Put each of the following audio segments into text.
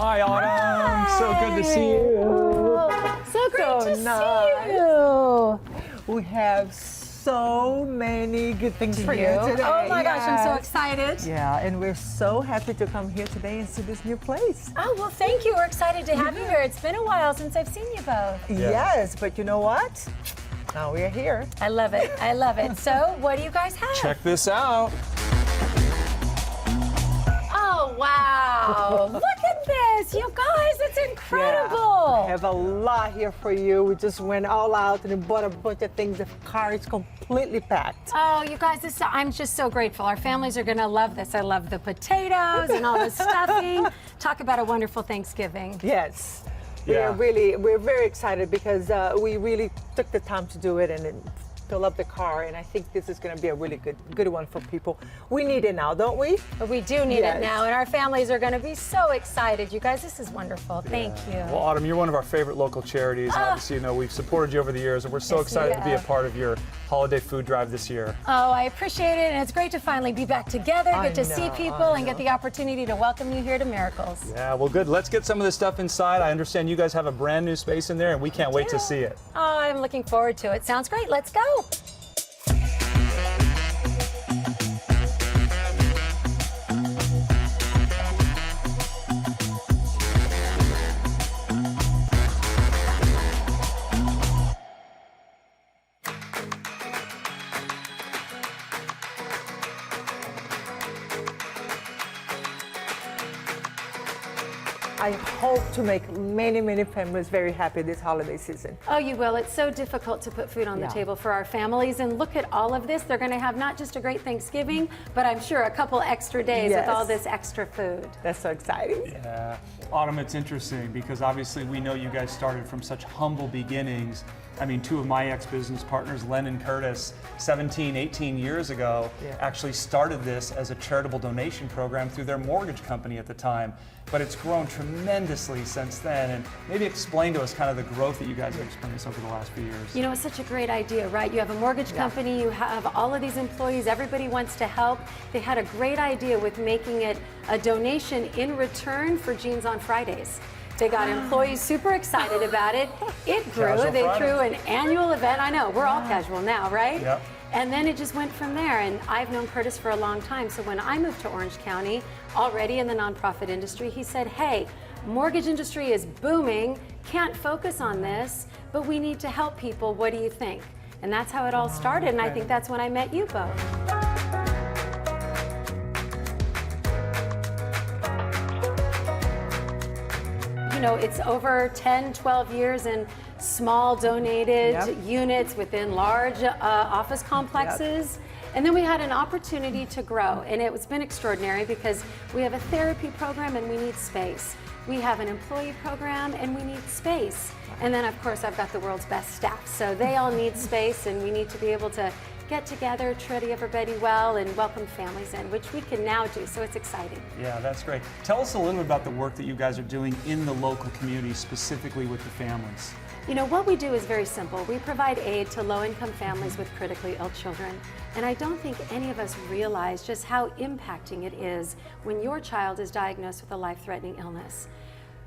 Hi, Autumn. Hi. So good to see you. So great to see you. We have so many good things for you You. today. Oh my gosh, I'm so Yes. excited. Yeah, and we're so happy to come here today and see this new place. Oh, well, thank you. We're excited to have you here. It's been a while since I've seen you both. Yes, but you know what? Now we're here. I love it. I love it. So, what do you guys have? Check this out. Oh, wow. Look at this. You guys, it's Yeah, incredible. I have a lot here for you. We just went all out and bought a bunch of things. The car is completely packed. Oh, you guys, I'm just so grateful. Our families are going to love this. I love the potatoes and all the stuffing. Talk about a wonderful Thanksgiving. Yes. Yeah. We're very excited because we really took the time to do it and fill up the car, and I think this is going to be a really good one for people. We need it now, don't we? But we do need Yes. it now, and our families are going to be so excited. You guys, this is wonderful. Thank you. Well, Autumn, you're one of our favorite local charities. Obviously, you know, we've supported you over the years, and we're so Yes, we excited to be a have. part of your holiday food drive this year. Oh, I appreciate it, and it's great to finally be back together, get to see people, and get the opportunity to welcome you here to Miracles. Yeah, well, good. Let's get some of this stuff inside. I understand you guys have a brand new space in there, and we can't wait to see it. Oh, I'm looking forward to it. Sounds great. Let's go. I hope to make many families very happy this holiday season. Oh, you will. It's so difficult to put food on the Yeah. table for our families. And look at all of this. They're going to have not just a great Thanksgiving, but I'm sure a couple extra days Yes. with all this extra food. That's so exciting. Yeah. Autumn, it's interesting because obviously we know you guys started from such humble beginnings. I mean, two of my ex-business partners, Len and Curtis, 17, 18 years ago, actually started this as a charitable donation program through their mortgage company at the time. But it's grown tremendously since then. And maybe explain to us kind of the growth that you guys have experienced over the last few years. You know, it's such a great idea, right? You have a mortgage company, you have all of these employees, everybody wants to help. They had a great idea with making it a donation in return for Jeans on Fridays. They got employees super excited about it. It grew. Casual They Friday. threw an annual event. I know, we're all casual now, right? Yep. And then it just went from there. And I've known Curtis for a long time. So when I moved to Orange County, already in the nonprofit industry, he said, hey, mortgage industry is booming, can't focus on this, but we need to help people. What do you think? And that's how it all started. And I think that's when I met you both. You know, it's over 10, 12 years in small donated units within large office complexes. And then we had an opportunity to grow, and it's been extraordinary because we have a therapy program and we need space. We have an employee program and we need space. And then, of course, I've got the world's best staff, so they all need space, and we need to be able to get together, treat everybody well, and welcome families in, which we can now do, so it's exciting. Yeah, that's great. Tell us a little bit about the work that you guys are doing in the local community, specifically with the families. You know, what we do is very simple. We provide aid to low-income families with critically ill children. And I don't think any of us realize just how impacting it is when your child is diagnosed with a life-threatening illness.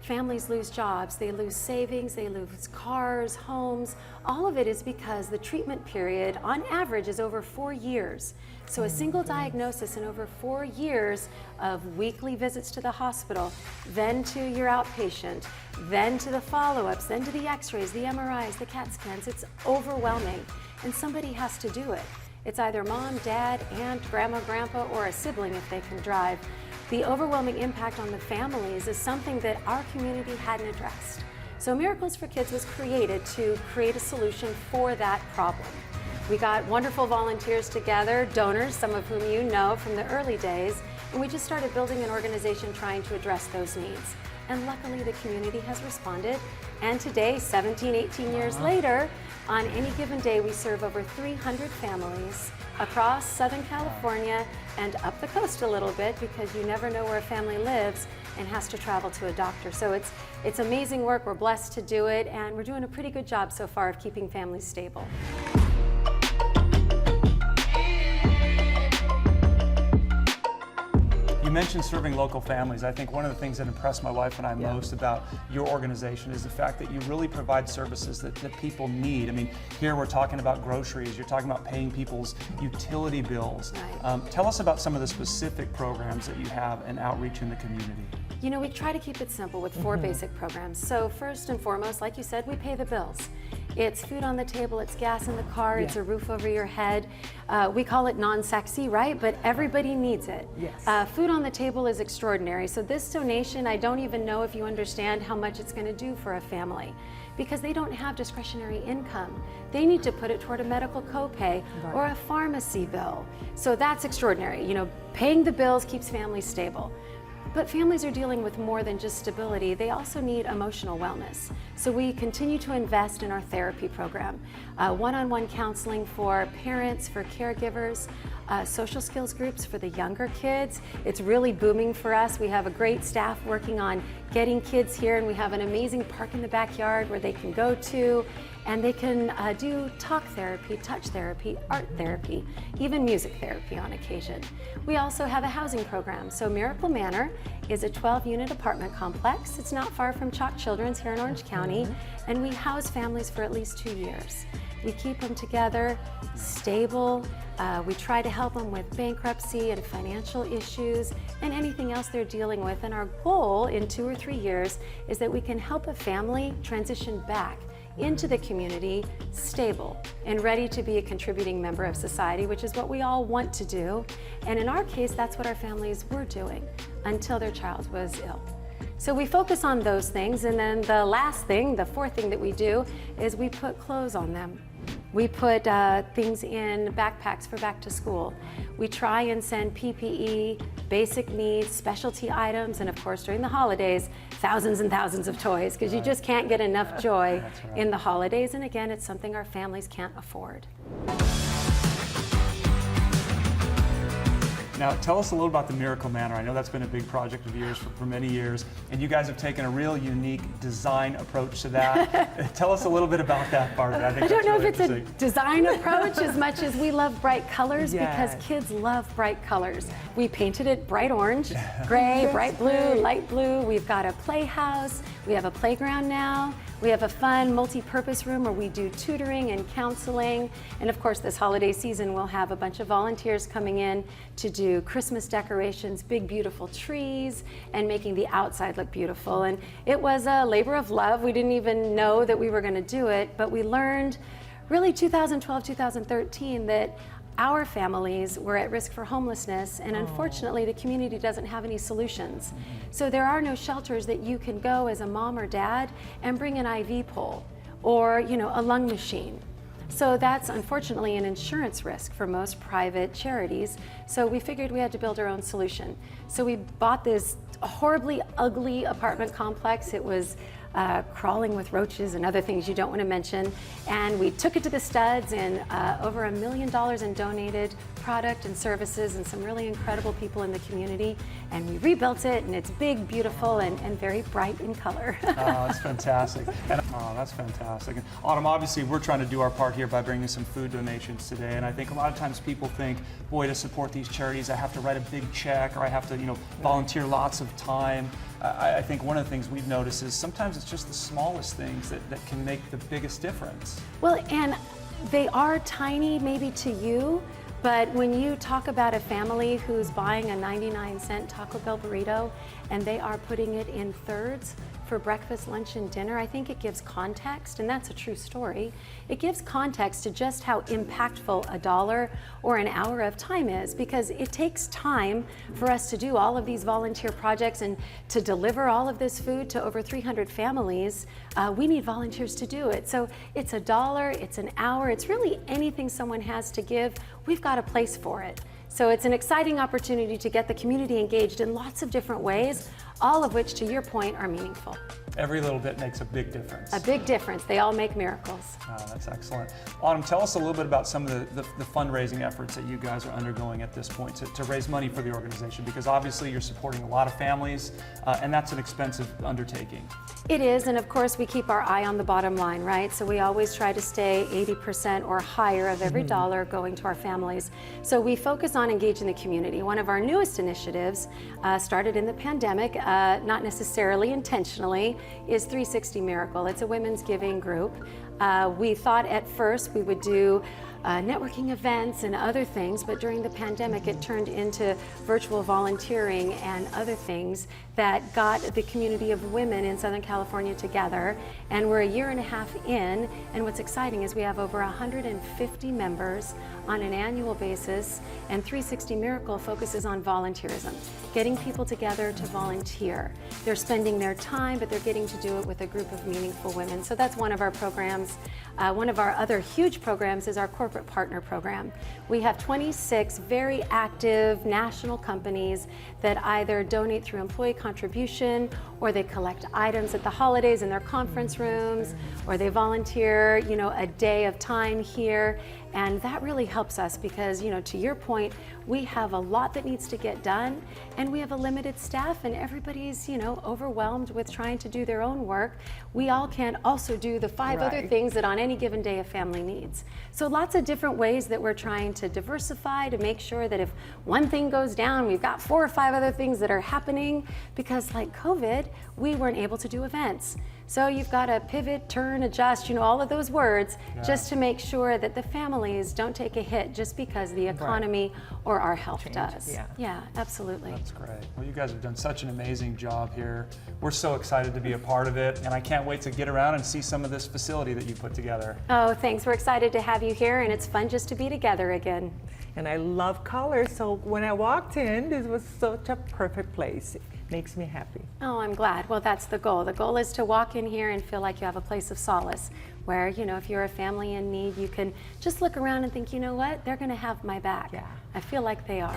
Families lose jobs, they lose savings, they lose cars, homes. All of it is because the treatment period, on average, is over 4 years. So a single diagnosis in over 4 years of weekly visits to the hospital, then to your outpatient, then to the follow-ups, then to the x-rays, the MRIs, the CAT scans. It's overwhelming, and somebody has to do it. It's either mom, dad, aunt, grandma, grandpa, or a sibling if they can drive. The overwhelming impact on the families is something that our community hadn't addressed. So Miracles for Kids was created to create a solution for that problem. We got wonderful volunteers together, donors, some of whom you know from the early days, and we just started building an organization trying to address those needs. And luckily the community has responded, and today, 17, 18 years later, on any given day we serve over 300 families across Southern California and up the coast a little bit, because you never know where a family lives and has to travel to a doctor. So it's amazing work. We're blessed to do it, and we're doing a pretty good job so far of keeping families stable. You mentioned serving local families. I think one of the things that impressed my wife and I most about your organization is the fact that you really provide services that people need. I mean, here we're talking about groceries, you're talking about paying people's utility bills. Right. Tell us about some of the specific programs that you have and outreach in the community. You know, we try to keep it simple with 4 basic programs. So first and foremost, like you said, we pay the bills. It's food on the table, it's gas in the car, it's a roof over your head. We call it non-sexy, right? But everybody needs it. Yes. Food on the table is extraordinary. So this donation, I don't even know if you understand how much it's going to do for a family, because they don't have discretionary income. They need to put it toward a medical copay or a pharmacy bill. So that's extraordinary. You know, paying the bills keeps families stable. But families are dealing with more than just stability. They also need emotional wellness. So we continue to invest in our therapy program, one-on-one counseling for parents, for caregivers, social skills groups for the younger kids. It's really booming for us. We have a great staff working on getting kids here, and we have an amazing park in the backyard where they can go to, and they can do talk therapy, touch therapy, art therapy, even music therapy on occasion. We also have a housing program. So Miracle Manor is a 12-unit apartment complex. It's not far from Chalk Children's here in Orange County, and we house families for at least 2 years. We keep them together, stable. We try to help them with bankruptcy and financial issues and anything else they're dealing with. And our goal in 2 or 3 years is that we can help a family transition back into the community, stable and ready to be a contributing member of society, which is what we all want to do. And in our case, that's what our families were doing until their child was ill. So we focus on those things, and then the last thing, the 4th thing that we do, is we put clothes on them. We put things in backpacks for back to school. We try and send PPE, basic needs, specialty items, and of course during the holidays, thousands and thousands of toys, because you just can't get enough joy in the holidays. And again, it's something our families can't afford. Now, tell us a little about the Miracle Manor. I know that's been a big project of yours for many years, and you guys have taken a real unique design approach to that. Tell us a little bit about that part of it. I don't know if it's a design approach as much as we love bright colors, because kids love bright colors. We painted it bright orange, gray, bright blue, light blue. We've got a playhouse. We have a playground now. We have a fun multi-purpose room where we do tutoring and counseling. And of course, this holiday season, we'll have a bunch of volunteers coming in to do Christmas decorations, big, beautiful trees, and making the outside look beautiful. And it was a labor of love. We didn't even know that we were going to do it, but we learned really 2012, 2013 that our families were at risk for homelessness, and unfortunately the community doesn't have any solutions. So there are no shelters that you can go as a mom or dad and bring an IV pole or, you know, a lung machine. So that's unfortunately an insurance risk for most private charities. So we figured we had to build our own solution. So we bought this horribly ugly apartment complex. It was crawling with roaches and other things you don't want to mention. And we took it to the studs, and over $1 million in donated product and services, and some really incredible people in the community. And we rebuilt it, and it's big, beautiful, and very bright in color. Oh, that's fantastic. That's fantastic. And Autumn, obviously we're trying to do our part here by bringing some food donations today. And I think a lot of times people think, boy, to support these charities, I have to write a big check, or I have to, you know, volunteer lots of time. I think one of the things we've noticed is sometimes it's just the smallest things that can make the biggest difference. Well, and they are tiny maybe to you, but when you talk about a family who's buying a 99-cent Taco Bell burrito and they are putting it in thirds for breakfast, lunch, and dinner, I think it gives context, and that's a true story. It gives context to just how impactful a dollar or an hour of time is, because it takes time for us to do all of these volunteer projects and to deliver all of this food to over 300 families. We need volunteers to do it. So it's a dollar, it's an hour, it's really anything someone has to give. We've got a place for it. So it's an exciting opportunity to get the community engaged in lots of different ways, all of which, to your point, are meaningful. Every little bit makes a big difference. A big difference. They all make miracles. Oh, that's excellent. Autumn, tell us a little bit about some of the fundraising efforts that you guys are undergoing at this point to raise money for the organization, because obviously you're supporting a lot of families, and that's an expensive undertaking. It is, and of course we keep our eye on the bottom line, right? So we always try to stay 80% or higher of every dollar going to our families. So we focus on engaging the community. One of our newest initiatives, started in the pandemic, not necessarily intentionally, is 360 Miracle. It's a women's giving group. We thought at first we would do networking events and other things, but during the pandemic it turned into virtual volunteering and other things that got the community of women in Southern California together. And we're a year and a half in, and what's exciting is we have over 150 members on an annual basis, and 360 Miracle focuses on volunteerism, getting people together to volunteer. They're spending their time, but they're getting to do it with a group of meaningful women. So that's one of our programs. One of our other huge programs is our corporate partner program. We have 26 very active national companies that either donate through employee contribution, or they collect items at the holidays in their conference rooms, or they volunteer, a day of time here. And that really helps us because, to your point, we have a lot that needs to get done, and we have a limited staff, and everybody's, overwhelmed with trying to do their own work. We all can't also do the 5 other things that on any given day a family needs. So lots of different ways that we're trying to diversify to make sure that if one thing goes down, we've got 4 or 5 other things that are happening, because like COVID, we weren't able to do events. So you've got to pivot, turn, adjust, all of those words, just to make sure that the families don't take a hit just because the economy or our health does. Yeah, absolutely. That's great. Well, you guys have done such an amazing job here. We're so excited to be a part of it, and I can't wait to get around and see some of this facility that you put together. Oh, thanks. We're excited to have you here, and it's fun just to be together again. And I love colors, so when I walked in, this was such a perfect place. Makes me happy. Oh, I'm glad. Well, that's the goal. The goal is to walk in here and feel like you have a place of solace where, if you're a family in need, you can just look around and think, you know what, they're going to have my back. Yeah. I feel like they are.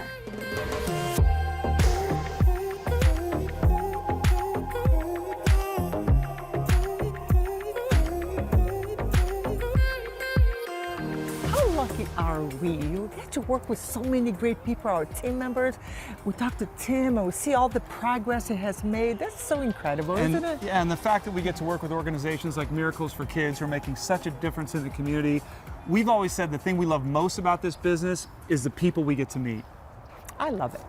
Lucky are we? You get to work with so many great people, our team members. We talk to Tim and we see all the progress it has made. That's so incredible, isn't it? Yeah, and the fact that we get to work with organizations like Miracles for Kids who are making such a difference in the community. We've always said the thing we love most about this business is the people we get to meet. I love it.